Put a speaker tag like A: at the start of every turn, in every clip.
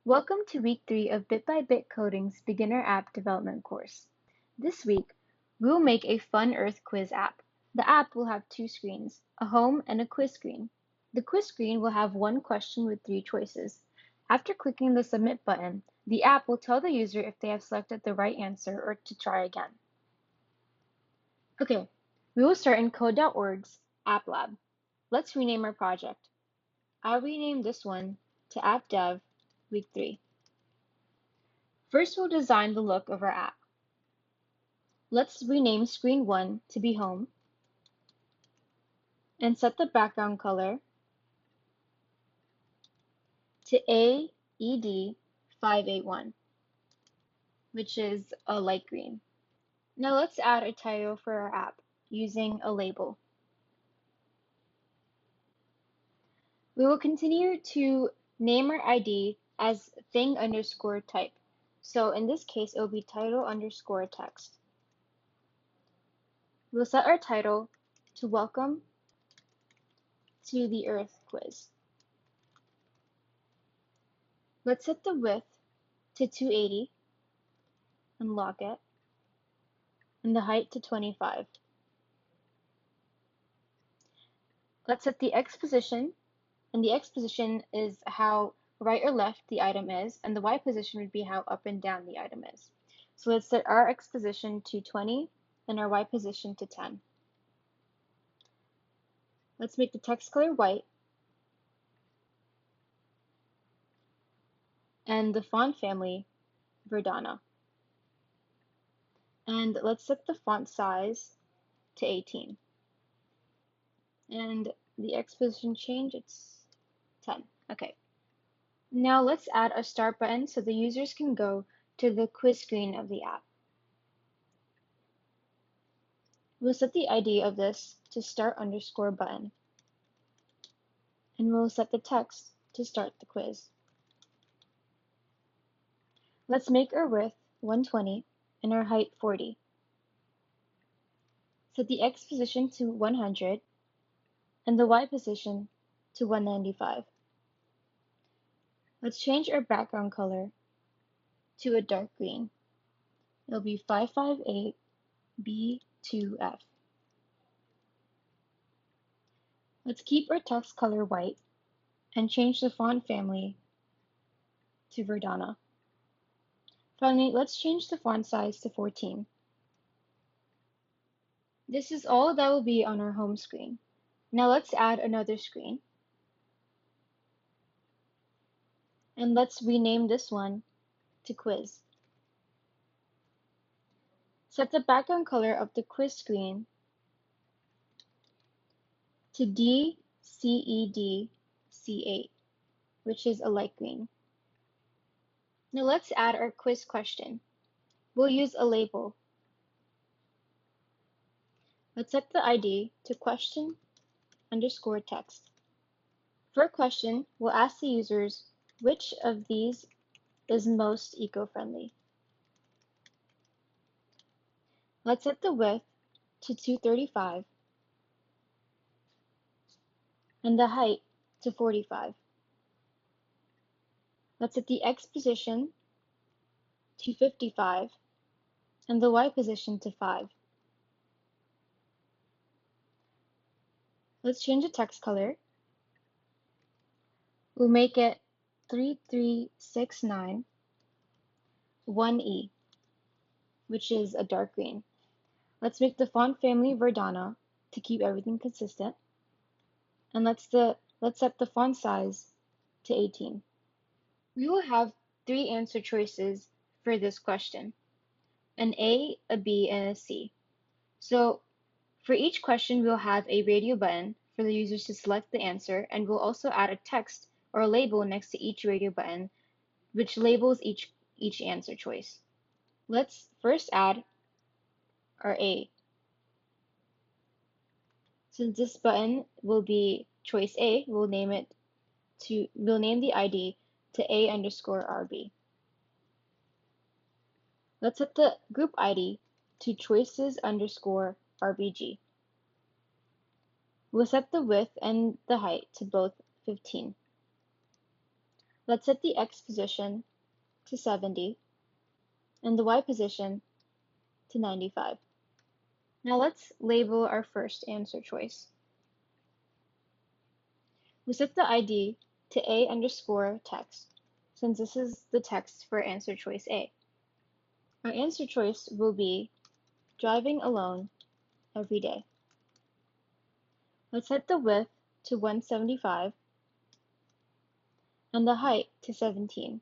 A: Welcome to week 3 of Bit by Bit Coding's beginner app development course. This week, we will make a fun Earth quiz app. The app will have two screens, a home and a quiz screen. The quiz screen will have one question with 3 choices. After clicking the submit button, the app will tell the user if they have selected the right answer or to try again. Okay, we will start in code.org's App Lab. Let's rename our project. I'll rename this one to App Dev Week 3. First, we'll design the look of our app. Let's rename Screen 1 to be Home and set the background color to AED581, which is a light green. Now let's add a title for our app using a label. We will continue to name our ID as thing_type. So in this case, it will be title_text. We'll set our title to Welcome to the Earth quiz. Let's set the width to 280 and lock it, and the height to 25. Let's set the X position, and the X position is how right or left the item is, and the Y position would be how up and down the item is. So let's set our X position to 20 and our Y position to 10. Let's make the text color white and the font family Verdana. And let's set the font size to 18. And the X position change, it's 10. Okay. Now let's add a start button so the users can go to the quiz screen of the app. We'll set the ID of this to start_button. And we'll set the text to start the quiz. Let's make our width 120 and our height 40. Set the X position to 100 and the Y position to 195. Let's change our background color to a dark green. It'll be 558B2F. Let's keep our text color white and change the font family to Verdana. Finally, let's change the font size to 14. This is all that will be on our home screen. Now let's add another screen. And let's rename this one to Quiz. Set the background color of the quiz screen to DCEDC8, which is a light green. Now let's add our quiz question. We'll use a label. Let's set the ID to question_text. For a question, we'll ask the users which of these is most eco-friendly. Let's set the width to 235 and the height to 45. Let's set the X position to 55 and the Y position to 5. Let's change the text color. We'll make it 3369 1E, which is a dark green. Let's make the font family Verdana to keep everything consistent. And let's set the font size to 18. We will have 3 answer choices for this question: an A, a B, and a C. So for each question, we'll have a radio button for the users to select the answer, and we'll also add a text or a label next to each radio button, which labels each answer choice. Let's first add our A. Since this button will be choice A, we'll name the ID to A_RB. Let's set the group ID to choices_RBG. We'll set the width and the height to both 15. Let's set the X position to 70 and the Y position to 95. Now let's label our first answer choice. We set the ID to A underscore text, since this is the text for answer choice A. Our answer choice will be driving alone every day. Let's set the width to 175 and the height to 17.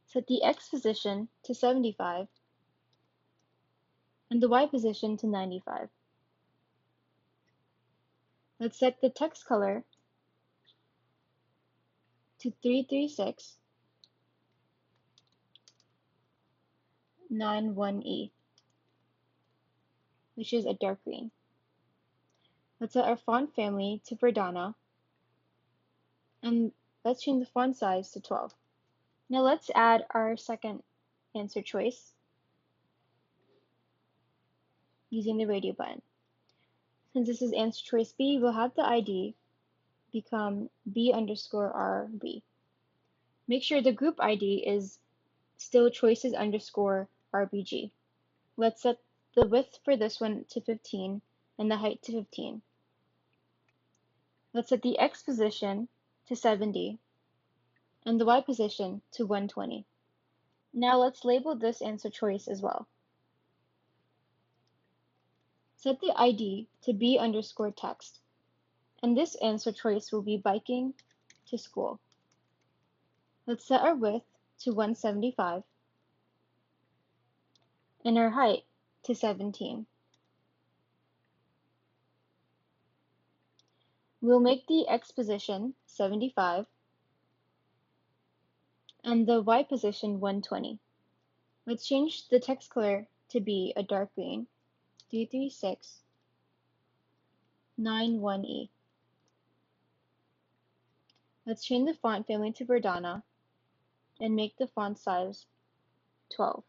A: Set the X position to 75 and the Y position to 95. Let's set the text color to 33691E, which is a dark green. Let's set our font family to Verdana, and let's change the font size to 12. Now let's add our second answer choice using the radio button. Since this is answer choice B, we'll have the ID become B underscore RB. Make sure the group ID is still choices underscore RBG. Let's set the width for this one to 15 and the height to 15. Let's set the X position to 70 and the Y position to 120. Now let's label this answer choice as well. Set the ID to B underscore text, and this answer choice will be biking to school. Let's set our width to 175 and our height to 17. We'll make the X position 75 and the Y position 120. Let's change the text color to be a dark green, 33691E. Let's change the font family to Verdana and make the font size 12.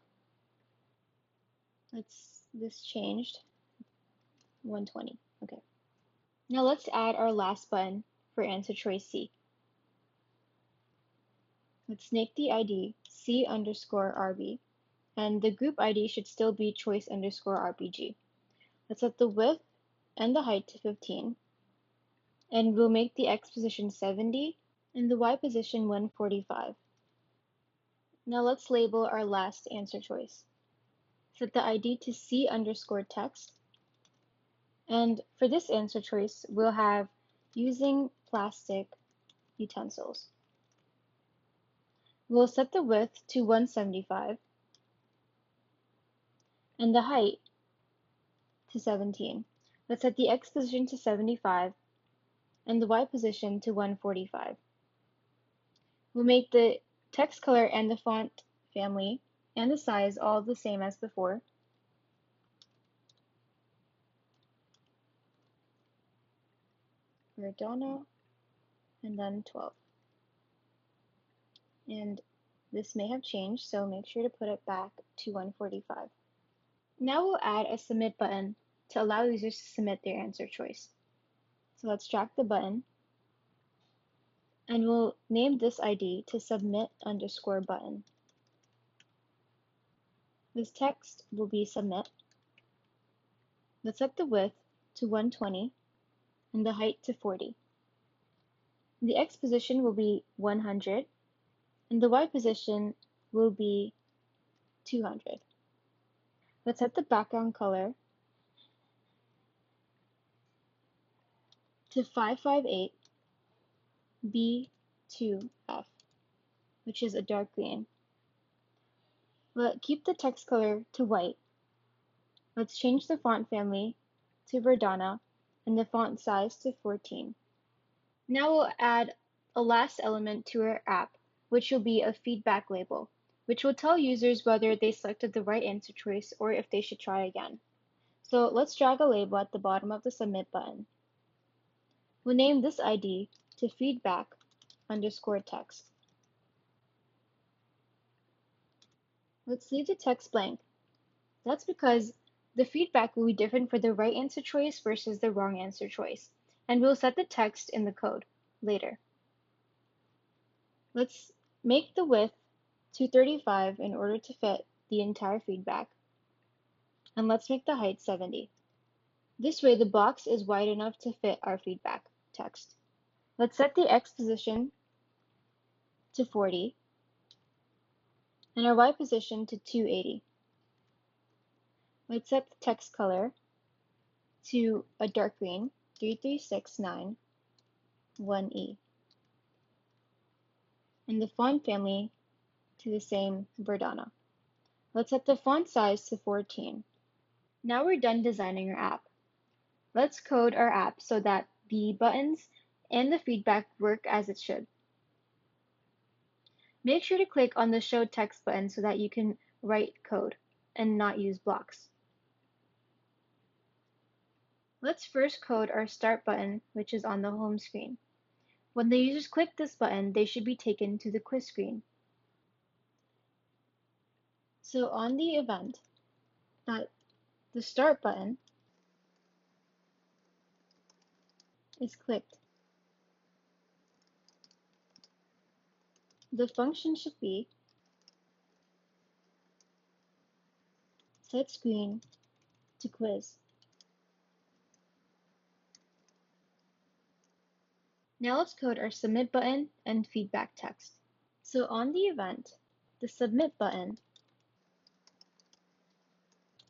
A: This changed, 120. Okay. Now let's add our last button for answer choice C. Let's make the ID C underscore RB, and the group ID should still be choice underscore RBG. Let's set the width and the height to 15, and we'll make the X position 70 and the Y position 145. Now let's label our last answer choice. Set the ID to C underscore text, and for this answer choice, we'll have using plastic utensils. We'll set the width to 175 and the height to 17. Let's set the X position to 75 and the Y position to 145. We'll make the text color and the font family and the size all the same as before. Verdana and then 12. And this may have changed, so make sure to put it back to 145. Now we'll add a submit button to allow users to submit their answer choice. So let's drag the button, and we'll name this ID to submit underscore button. This text will be submit. Let's set the width to 120 and the height to 40. The X position will be 100 and the Y position will be 200. Let's set the background color to 558 B2F, which is a dark green. Keep the text color to white. Let's change the font family to Verdana and the font size to 14. Now we'll add a last element to our app, which will be a feedback label, which will tell users whether they selected the right answer choice or if they should try again. So let's drag a label at the bottom of the submit button. We'll name this ID to feedback underscore text. Let's leave the text blank. That's because the feedback will be different for the right answer choice versus the wrong answer choice. and we'll set the text in the code later. Let's make the width 235 in order to fit the entire feedback, and let's make the height 70. This way the box is wide enough to fit our feedback text. Let's set the X position to 40 and our Y position to 280. Let's set the text color to a dark green, 33691E, and the font family to the same Verdana. Let's set the font size to 14. Now we're done designing our app. Let's code our app so that the buttons and the feedback work as it should. Make sure to click on the Show Text button so that you can write code and not use blocks. Let's first code our Start button, which is on the home screen. When the users click this button, they should be taken to the quiz screen. So on the event that the Start button is clicked, the function should be setScreen to quiz. Now let's code our Submit button and feedback text. So on the event, the Submit button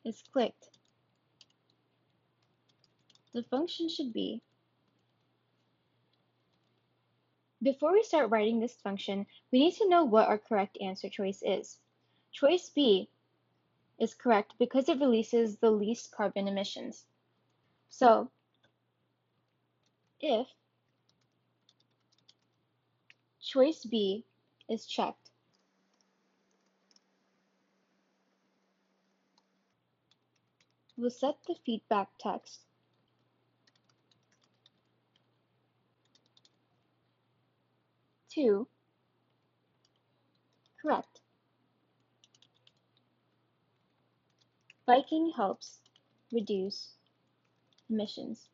A: is clicked. The function should be, before we start writing this function, we need to know what our correct answer choice is. Choice B is correct because it releases the least carbon emissions. So if choice B is checked, we'll set the feedback text to correct. Biking helps reduce emissions.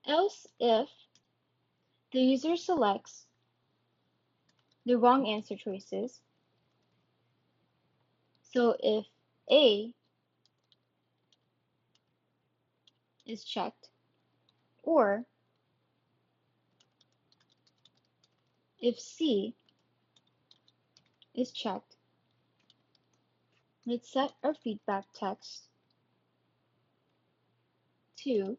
A: Else if the user selects the wrong answer choices, so if A is checked, or if C is checked, let's set our feedback text to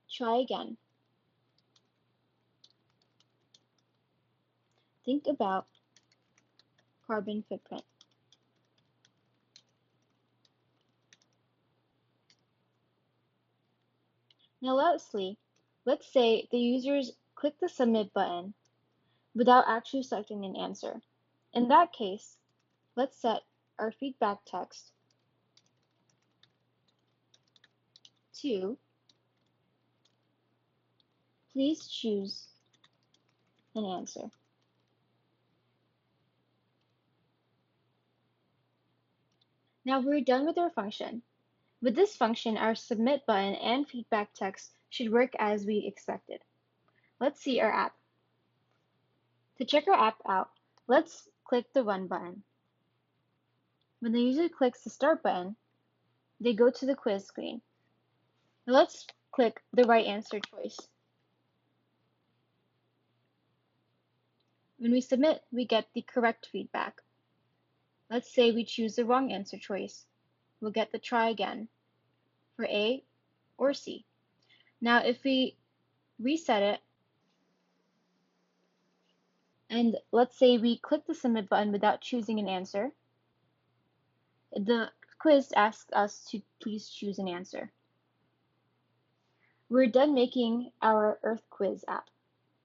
A: try again. Think about carbon footprint. Now lastly, let's say the users click the Submit button without actually selecting an answer. In that case, let's set our feedback text to please choose an answer. Now we're done with our function. With this function, our Submit button and feedback text should work as we expected. Let's see our app. To check our app out, let's click the Run button. When the user clicks the Start button, they go to the quiz screen. Now let's click the right answer choice. When we submit, we get the correct feedback. Let's say we choose the wrong answer choice. We'll get the try again for A or C. Now if we reset it, and let's say we click the Submit button without choosing an answer, the quiz asks us to please choose an answer. We're done making our Earth quiz app.